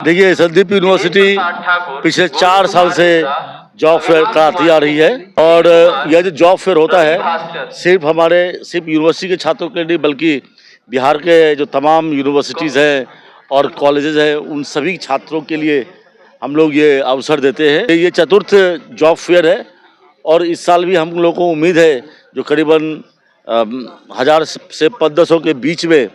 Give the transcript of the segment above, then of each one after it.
देखिए, संदीप यूनिवर्सिटी पिछले 4 साल से जॉब फेयर कराती आ रही है और यह जो जॉब फेयर होता है सिर्फ यूनिवर्सिटी के छात्रों के लिए नहीं बल्कि बिहार के जो तमाम यूनिवर्सिटीज़ हैं और कॉलेजेस हैं उन सभी छात्रों के लिए हम लोग ये अवसर देते हैं। ये चतुर्थ जॉब फेयर है और इस साल भी हम लोगों को उम्मीद है जो करीबन 1000 से 1500 के बीच में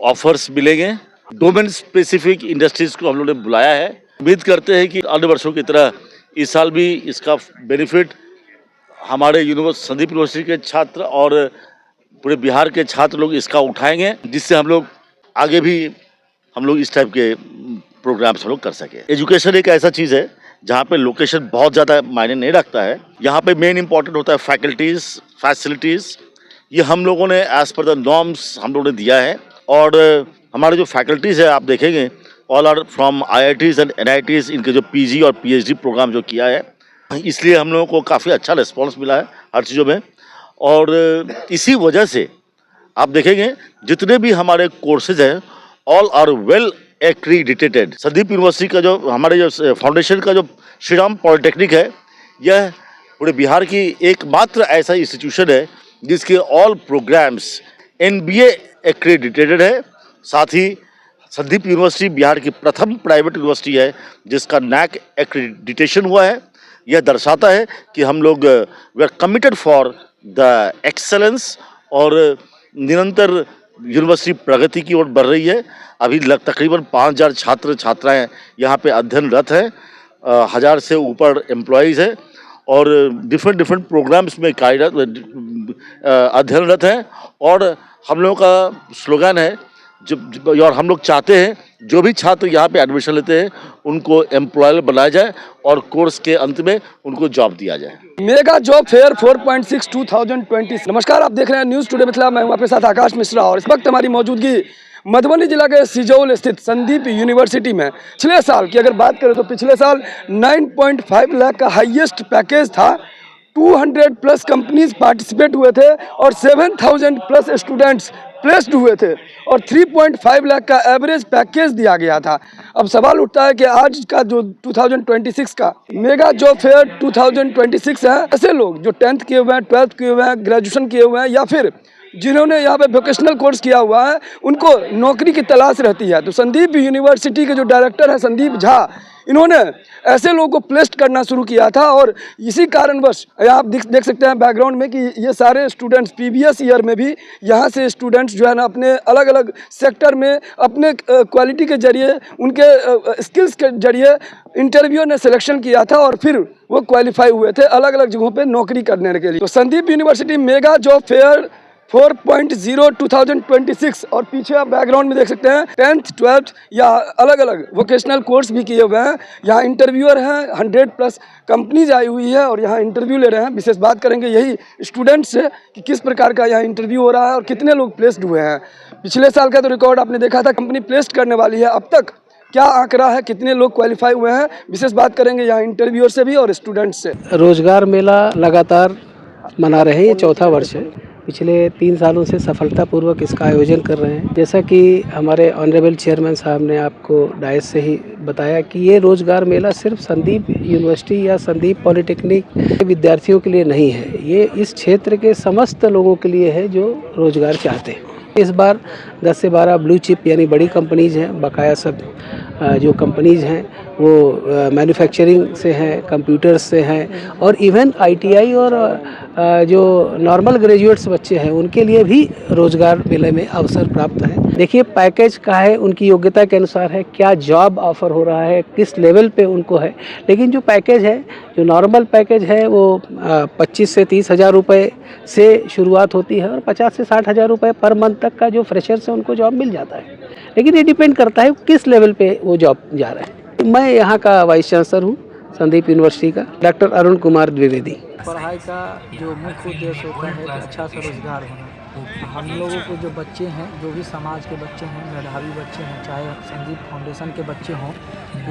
ऑफर्स मिलेंगे। डोमेन स्पेसिफिक इंडस्ट्रीज को हम लोगों ने बुलाया है। उम्मीद करते हैं कि अन्य वर्षों की तरह इस साल भी इसका बेनिफिट हमारे संदीप यूनिवर्सिटी के छात्र और पूरे बिहार के छात्र लोग इसका उठाएंगे, जिससे हम लोग आगे भी इस टाइप के प्रोग्राम्स हम लोग कर सके। एजुकेशन एक ऐसा चीज़ है जहाँ पे लोकेशन बहुत ज़्यादा मायने नहीं रखता है। यहाँ पे मेन इंपॉर्टेंट होता है फैकल्टीज, फैसिलिटीज़। ये हम लोगों ने एज पर द नॉर्म्स हम लोगों ने दिया है और हमारे जो फैकल्टीज़ है आप देखेंगे all are from IITs and NITs। इनके जो PG और PhD प्रोग्राम जो किया है, इसलिए हम लोगों को काफ़ी अच्छा रिस्पॉन्स मिला है हर चीज़ों में। और इसी वजह से आप देखेंगे जितने भी हमारे कोर्सेज हैं all are well accredited. Sandeep university का जो हमारे जो फाउंडेशन का जो श्री राम पॉलिटेक्निक है, यह पूरे बिहार की एकमात्र ऐसा इंस्टीट्यूशन है जिसके ऑल प्रोग्राम्स NBA एक्रीडिटेटेड है। साथ ही संदीप यूनिवर्सिटी बिहार की प्रथम प्राइवेट यूनिवर्सिटी है जिसका NAC एक्रीडिटेशन हुआ है। यह दर्शाता है कि हम लोग we are committed for the excellence और निरंतर यूनिवर्सिटी प्रगति की ओर बढ़ रही है। अभी तकरीबन 5000 छात्र छात्राएं यहाँ पे अध्ययनरत हैं, 1000 से ऊपर एम्प्लॉयज़ हैं और डिफरेंट प्रोग्राम्स में अध्ययनरत हैं। और हम लोगों का स्लोगन है और हम लोग चाहते हैं जो भी छात्र यहाँ पे एडमिशन लेते हैं उनको एम्प्लॉयर बनाया जाए और कोर्स के अंत में उनको जॉब दिया जाए। Mega job fair 4.6 2020। नमस्कार, आप देख रहे हैं न्यूज़ टुडे मिथिला। मैं हूं आपके साथ आकाश मिश्रा और इस वक्त हमारी मौजूदगी मधुबनी जिला के सिजौल स्थित संदीप यूनिवर्सिटी में। पिछले साल की अगर बात करें तो पिछले साल 9.5 लाख का हाईएस्ट पैकेज था। 200 प्लस कंपनीज पार्टिसिपेट हुए थे और 7000 प्लस स्टूडेंट्स प्लेस्ड हुए थे और 3.5 लाख का एवरेज पैकेज दिया गया था। अब सवाल उठता है कि आज का जो 2026 का मेगा जॉब फेयर 2026 है, ऐसे लोग जो 10th किए हुए हैं, 12th किए हुए हैं, ग्रेजुएशन किए हुए हैं या फिर जिन्होंने यहाँ पे वोकेशनल कोर्स किया हुआ है, उनको नौकरी की तलाश रहती है। तो संदीप यूनिवर्सिटी के जो डायरेक्टर हैं संदीप झा, इन्होंने ऐसे लोगों को प्लेस्ड करना शुरू किया था और इसी कारणवश आप देख सकते हैं बैकग्राउंड में कि ये सारे स्टूडेंट्स प्रीवियस ईयर में भी यहाँ से स्टूडेंट्स जो है ना अपने अलग अलग सेक्टर में अपने क्वालिटी के जरिए, उनके स्किल्स के जरिए इंटरव्यू ने सिलेक्शन किया था और फिर वो क्वालिफाई हुए थे अलग अलग जगहों पर नौकरी करने के लिए। तो Sandeep university mega job fair 4.0 2026 और पीछे आप बैकग्राउंड में देख सकते हैं 10th 12th या अलग अलग वोकेशनल कोर्स भी किए हुए हैं। यहाँ इंटरव्यूअर हैं, 100 प्लस कंपनीज आई हुई है और यहाँ इंटरव्यू ले रहे हैं। विशेष बात करेंगे यही स्टूडेंट्स से कि किस प्रकार का यहाँ इंटरव्यू हो रहा है और कितने लोग प्लेस्ड हुए हैं। पिछले साल का तो रिकॉर्ड आपने देखा था, कंपनी प्लेस्ड करने वाली है। अब तक क्या आंकड़ा है, कितने लोग क्वालिफाई हुए हैं, विशेष बात करेंगे यहाँ इंटरव्यूअर से भी और स्टूडेंट्स से। रोजगार मेला लगातार मना रहे हैं, ये चौथा वर्ष है। पिछले 3 सालों से सफलतापूर्वक इसका आयोजन कर रहे हैं। जैसा कि हमारे ऑनरेबल चेयरमैन साहब ने आपको डायस से ही बताया कि ये रोजगार मेला सिर्फ संदीप यूनिवर्सिटी या संदीप पॉलिटेक्निक के विद्यार्थियों के लिए नहीं है, ये इस क्षेत्र के समस्त लोगों के लिए है जो रोजगार चाहते हैं। इस बार 10 से 12 ब्लू चिप यानी बड़ी कंपनीज हैं, बकाया सब जो कंपनीज हैं वो मैन्युफैक्चरिंग से हैं, कंप्यूटर्स से हैं और इवन ITI और जो नॉर्मल ग्रेजुएट्स बच्चे हैं उनके लिए भी रोज़गार मेले में अवसर प्राप्त है। देखिए पैकेज का है, उनकी योग्यता के अनुसार है, क्या जॉब ऑफ़र हो रहा है, किस लेवल पे उनको है। लेकिन जो पैकेज है, जो नॉर्मल पैकेज है वो 25 से 30 हज़ार रुपये से शुरुआत होती है और 50 से 60 हज़ार रुपये पर मंथ तक का जो फ्रेशर्स है उनको जॉब मिल जाता है। लेकिन ये डिपेंड करता है किस लेवल पे वो जॉब जा रहा है। मैं यहाँ का वाइस चांसलर हूँ संदीप यूनिवर्सिटी का, डॉक्टर अरुण कुमार द्विवेदी। पढ़ाई का जो मुख्य उद्देश्य होता है कि अच्छा सा रोजगार होना। हम लोगों के जो बच्चे हैं, जो भी समाज के बच्चे हैं, मेधावी बच्चे हैं, चाहे संदीप फाउंडेशन के बच्चे हों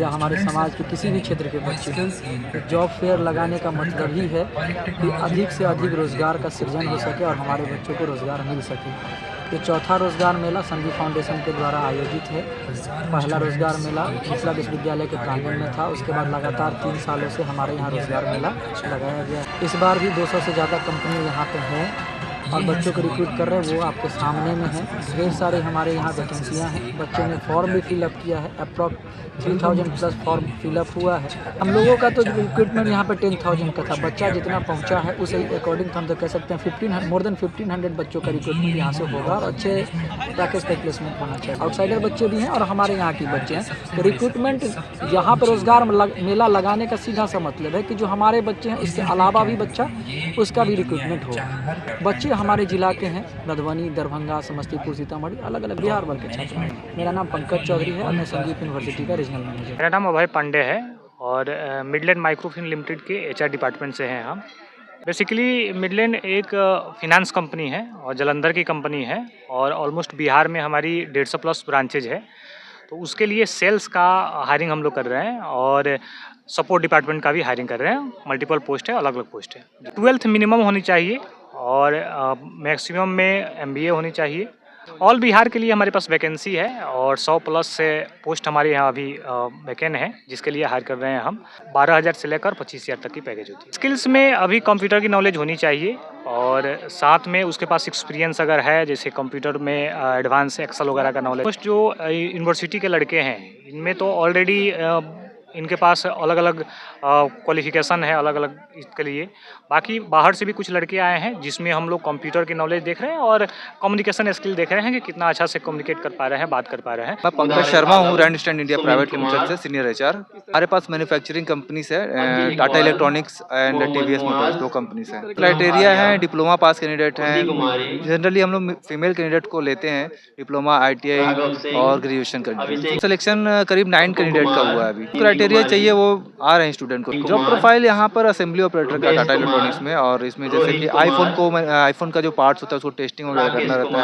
या हमारे समाज के किसी भी क्षेत्र के बच्चे हों, तो जॉब फेयर लगाने का मतलब ही है कि अधिक से अधिक रोजगार का सृजन हो सके और हमारे बच्चों को रोजगार मिल सके। ये चौथा रोजगार मेला संदीप फाउंडेशन के द्वारा आयोजित है। पहला रोजगार मेला मिथिला विश्वविद्यालय के प्रांगण में था, उसके बाद लगातार 3 सालों से हमारे यहाँ रोजगार मेला लगाया गया। इस बार भी 200 से ज़्यादा कंपनी यहाँ पे है और बच्चों को रिक्रूट कर रहे हैं, वो आपके सामने में है। ढेर सारे हमारे यहाँ वैकेंसियाँ हैं। बच्चों ने फॉर्म भी फिलअप किया है, अप्रॉक्स 3000 प्लस फॉर्म फिलअप हुआ है। हम लोगों का तो रिक्रूटमेंट यहाँ पे 10,000 का था। बच्चा जितना पहुँचा है उस अकॉर्डिंग तो हम तो कह सकते हैं मोर देन 1500 बच्चों का रिक्रूटमेंट यहाँ से होगा और अच्छे पैकेज पे प्लेसमेंट होना चाहिए। आउटसाइडर बच्चे भी हैं और हमारे यहाँ के बच्चे हैं। तो रिक्रूटमेंट यहाँ पर रोजगार मेला लगाने का सीधा सा मतलब है कि जो हमारे बच्चे हैं इसके अलावा भी बच्चा उसका भी रिक्रूटमेंट हो। बच्चे हमारे जिला के हैं, मधुबनी, दरभंगा, समस्तीपुर, सीतामढ़ी, अलग अलग बिहार भर के छात्र हैं। मेरा नाम पंकज चौधरी है और मैं संदीप यूनिवर्सिटी का रीजनल मैनेजर। मेरा नाम अभय पांडे है और मिडलैंड माइक्रोफिन लिमिटेड के एचआर डिपार्टमेंट से हैं हम। बेसिकली मिडलैंड एक फिनांस कंपनी है और जलंधर की कंपनी है और ऑलमोस्ट बिहार में हमारी 150 प्लस ब्रांचेज है। तो उसके लिए सेल्स का हायरिंग हम लोग कर रहे हैं और सपोर्ट डिपार्टमेंट का भी हायरिंग कर रहे हैं। मल्टीपल पोस्ट है, अलग अलग पोस्ट है। 12th मिनिमम होनी चाहिए और मैक्सिमम में MBA होनी चाहिए। ऑल बिहार के लिए हमारे पास वैकेंसी है और 100 प्लस से पोस्ट हमारे यहाँ अभी वैकेंट है, जिसके लिए हायर कर रहे हैं हम। 12,000 से लेकर 25,000 तक की पैकेज होती है। स्किल्स में अभी कंप्यूटर की नॉलेज होनी चाहिए और साथ में उसके पास एक्सपीरियंस अगर है, जैसे कंप्यूटर में एडवांस एक्सेल वगैरह का नॉलेज। जो यूनिवर्सिटी के लड़के हैं इनमें तो ऑलरेडी इनके पास अलग अलग क्वालिफिकेशन है, अलग अलग इसके लिए। बाकी बाहर से भी कुछ लड़के आए हैं जिसमें हम लोग कंप्यूटर की नॉलेज देख रहे हैं और कम्युनिकेशन स्किल देख रहे हैं कि कितना अच्छा से कम्युनिकेट कर पा रहे हैं, बात कर पा रहे हैं। मैं पंकज शर्मा हूँ, Randstad India private limited से सीनियर HR। हमारे पास मैन्युफैक्चरिंग कंपनीज है, Tata electronics and TVS motors, 2 companies हैं। क्राइटेरिया है डिप्लोमा पास कैंडिडेट हैं। जनरली हम लोग फीमेल कैंडिडेट को लेते हैं, डिप्लोमा, ITI और ग्रेजुएशन कैंडिडेट। सिलेक्शन करीब 9 कैंडिडेट का हुआ है अभी। क्राइटेरिया चाहिए वो आ रहे हैं स्टूडेंट को। जॉब प्रोफाइल यहाँ पर असेंबली ऑपरेटर का टाटा इलेक्ट्रॉनिक्स में, और इसमें जैसे कि आईफोन का जो पार्ट्स होता है उसको टेस्टिंग वगैरह करना रहता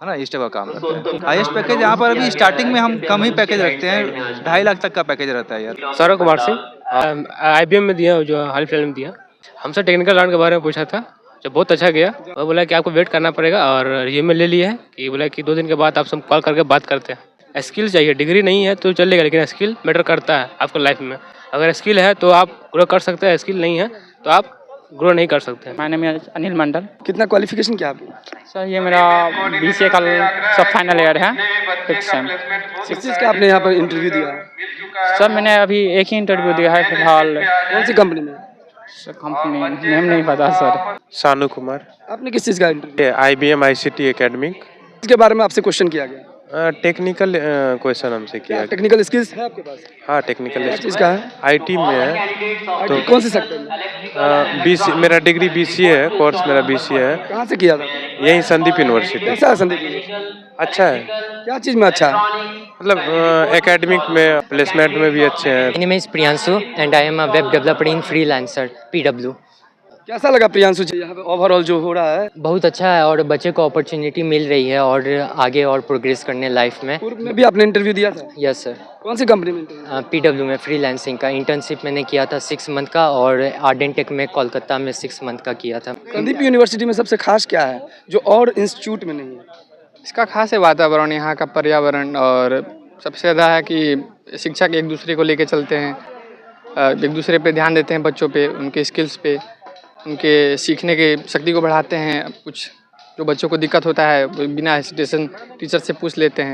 है ना, इस टाइप का काम रहता है। हाईएस्ट पैकेज यहाँ पर अभी स्टार्टिंग में हम कम ही पैकेज रखते हैं, 2.5 लाख तक का पैकेज रहता है यार। सौरभ कुमार सिंह, IBM में दिया, जो हाल फिलहाल में दिया। हमसे टेक्निकल राउंड के बारे में पूछा था, जो बहुत अच्छा गया। वो बोला कि आपको वेट करना पड़ेगा और ये में ले लिया है कि बोला कि 2 दिन के बाद आपसे कॉल करके बात करते हैं। स्किल चाहिए, डिग्री नहीं है तो चलेगा, लेकिन स्किल मैटर करता है आपको लाइफ में। अगर स्किल है तो आप ग्रो कर सकते हैं, स्किल नहीं है तो आप ग्रो नहीं कर सकते। माय नेम इज अनिल मंडल। कितना क्वालिफिकेशन क्या आपकी? सर ये मेरा BCA का सब फाइनल ईयर है, 5th सेम। किस चीज़ का आपने यहाँ पर इंटरव्यू दिया? सर मैंने अभी एक ही इंटरव्यू दिया है फिलहाल। कौन सी कंपनी में? सर कंपनी नेम नहीं पता सर। सानू कुमार। आपने किस चीज़ का इंटरव्यू? IBM ICT academic. इसके बारे में आपसे क्वेश्चन किया गया? टेक्निकल क्वेश्चन हमसे किया। टेक्निकल स्किल्स है आपके पास? हाँ, टेक्निकल चीज़ का है? IT में है। तो कौन से सेक्टर में? BC, मेरा डिग्री BCA है, कोर्स मेरा BCA है। कहाँ से किया था? यहीं संदीप यूनिवर्सिटी। कैसा है संदीप? अच्छा है। क्या चीज़ में अच्छा है? मतलब एकेडमिक में, प्लेसमेंट में भी अच्छे हैं। My name is Priyanshu and I am a web developer in Freelancer PW। कैसा लगा प्रियांशु जी यहाँ पे ओवरऑल जो हो रहा है? बहुत अच्छा है और बच्चे को अपॉर्चुनिटी मिल रही है और आगे और प्रोग्रेस करने लाइफ में। पूर्व में भी आपने इंटरव्यू दिया था? Yes sir. कौन सी कंपनी में इंटरव्यू? PW में फ्रीलांसिंग का इंटर्नशिप मैंने किया था 6 मंथ का और आर्डेंटेक में कोलकाता में 6 मंथ का किया था। संदीप यूनिवर्सिटी में सबसे खास क्या है जो और इंस्टीट्यूट में नहीं है? इसका खास है वातावरण, यहाँ का पर्यावरण, और सबसे ज़्यादा है कि शिक्षक एक दूसरे को लेके चलते हैं, एक दूसरे पे ध्यान देते हैं, बच्चों पे, उनके स्किल्स पे, उनके सीखने के शक्ति को बढ़ाते हैं। कुछ जो बच्चों को दिक्कत होता है वो बिना हेसिटेशन टीचर से पूछ लेते हैं।